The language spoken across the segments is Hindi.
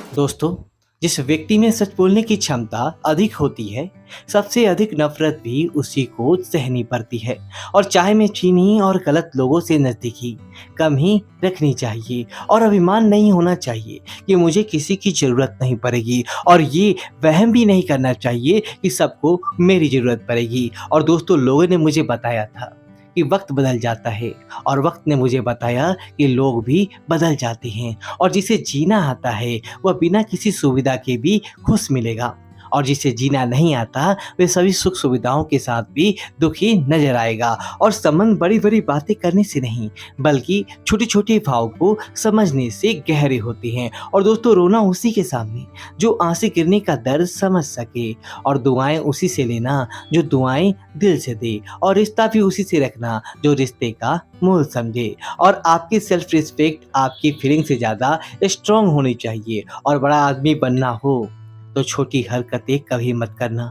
दोस्तों, जिस व्यक्ति में सच बोलने की क्षमता अधिक होती है, सबसे अधिक नफरत भी उसी को सहनी पड़ती है। और चाहे में चीनी और गलत लोगों से नज़दीकी कम ही रखनी चाहिए और अभिमान नहीं होना चाहिए कि मुझे किसी की ज़रूरत नहीं पड़ेगी, और ये वहम भी नहीं करना चाहिए कि सबको मेरी ज़रूरत पड़ेगी। और दोस्तों, लोगों ने मुझे बताया था कि वक्त बदल जाता है, और वक्त ने मुझे बताया कि लोग भी बदल जाते हैं, और जिसे जीना आता है वह बिना किसी सुविधा के भी खुश मिलेगा, और जिसे जीना नहीं आता वे सभी सुख सुविधाओं के साथ भी दुखी नजर आएगा। और संबंध बड़ी बड़ी बातें करने से नहीं, बल्कि छोटे छोटे भाव को समझने से गहरे होते हैं। और दोस्तों, रोना उसी के सामने जो आंसू गिरने का दर्द समझ सके, और दुआएं उसी से लेना जो दुआएं दिल से दे, और रिश्ता भी उसी से रखना जो रिश्ते का मूल समझे। और आपकी सेल्फ रिस्पेक्ट आपकी फीलिंग से ज़्यादा स्ट्रांग होनी चाहिए। और बड़ा आदमी बनना हो तो छोटी हरकतें कभी मत करना।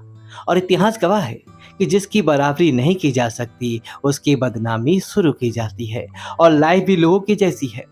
और इतिहास गवाह है कि जिसकी बराबरी नहीं की जा सकती उसकी बदनामी शुरू की जाती है। और लाइफ भी लोगों की जैसी है,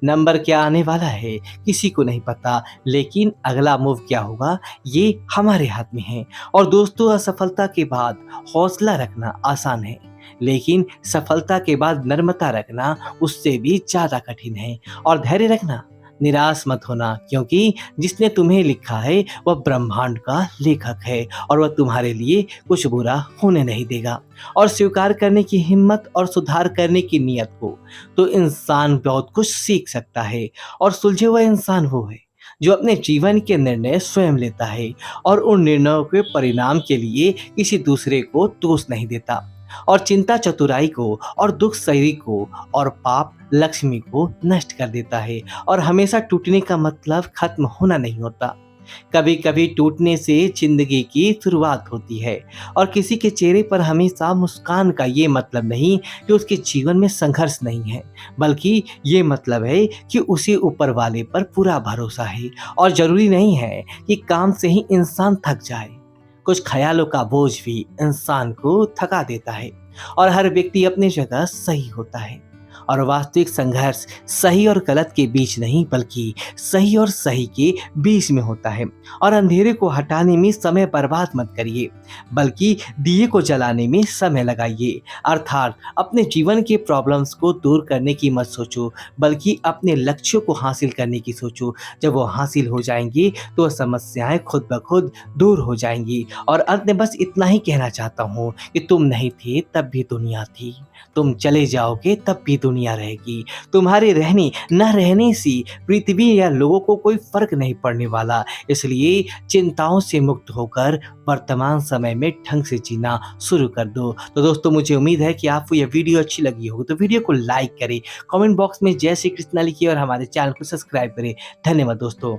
नंबर क्या आने वाला है किसी को नहीं पता, लेकिन अगला मूव क्या होगा ये हमारे हाथ में है। और दोस्तों, असफलता के बाद हौसला रखना आसान है, लेकिन सफलता के बाद नम्रता रखना उससे भी ज़्यादा कठिन है। और धैर्य रखना, निराश मत होना, क्योंकि जिसने तुम्हें लिखा है वह ब्रह्मांड का लेखक है, और वह तुम्हारे लिए कुछ बुरा होने नहीं देगा। और स्वीकार करने की हिम्मत और सुधार करने की नीयत हो तो इंसान बहुत कुछ सीख सकता है। और सुलझे हुआ इंसान वो है जो अपने जीवन के निर्णय स्वयं लेता है, और उन निर्णयों के परिणाम के लिए किसी दूसरे को दोष नहीं देता। और चिंता चतुराई को, और दुख शरीर को, और पाप लक्ष्मी को नष्ट कर देता है। और हमेशा टूटने का मतलब खत्म होना नहीं होता, कभी कभी टूटने से जिंदगी की शुरुआत होती है। और किसी के चेहरे पर हमेशा मुस्कान का ये मतलब नहीं कि उसके जीवन में संघर्ष नहीं है, बल्कि ये मतलब है कि उसे ऊपर वाले पर पूरा भरोसा है। और जरूरी नहीं है कि काम से ही इंसान थक जाए, कुछ ख्यालों का बोझ भी इंसान को थका देता है। और हर व्यक्ति अपनी जगह सही होता है, और वास्तविक संघर्ष सही और गलत के बीच नहीं, बल्कि सही और सही के बीच में होता है। और अंधेरे को हटाने में समय बर्बाद मत करिए, बल्कि दिए को जलाने में समय लगाइए। अर्थात अपने जीवन के प्रॉब्लम्स को दूर करने की मत सोचो, बल्कि अपने लक्ष्यों को हासिल करने की सोचो। जब वो हासिल हो जाएंगी तो समस्याएं खुद ब खुद दूर हो जाएंगी। और अंत में बस इतना ही कहना चाहता हूँ कि तुम नहीं थे तब भी दुनिया थी, तुम चले जाओगे तब भी दुनिया रहेगी। तुम्हारे रहने न रहने से पृथ्वी या लोगों को कोई फर्क नहीं पड़ने वाला। इसलिए चिंताओं से मुक्त होकर वर्तमान समय में ढंग से जीना शुरू कर दो। तो दोस्तों, मुझे उम्मीद है कि आपको यह वीडियो अच्छी लगी होगी, तो वीडियो को लाइक करें, कमेंट बॉक्स में जय श्री कृष्णा लिखिए, और हमारे चैनल को सब्सक्राइब करें। धन्यवाद दोस्तों।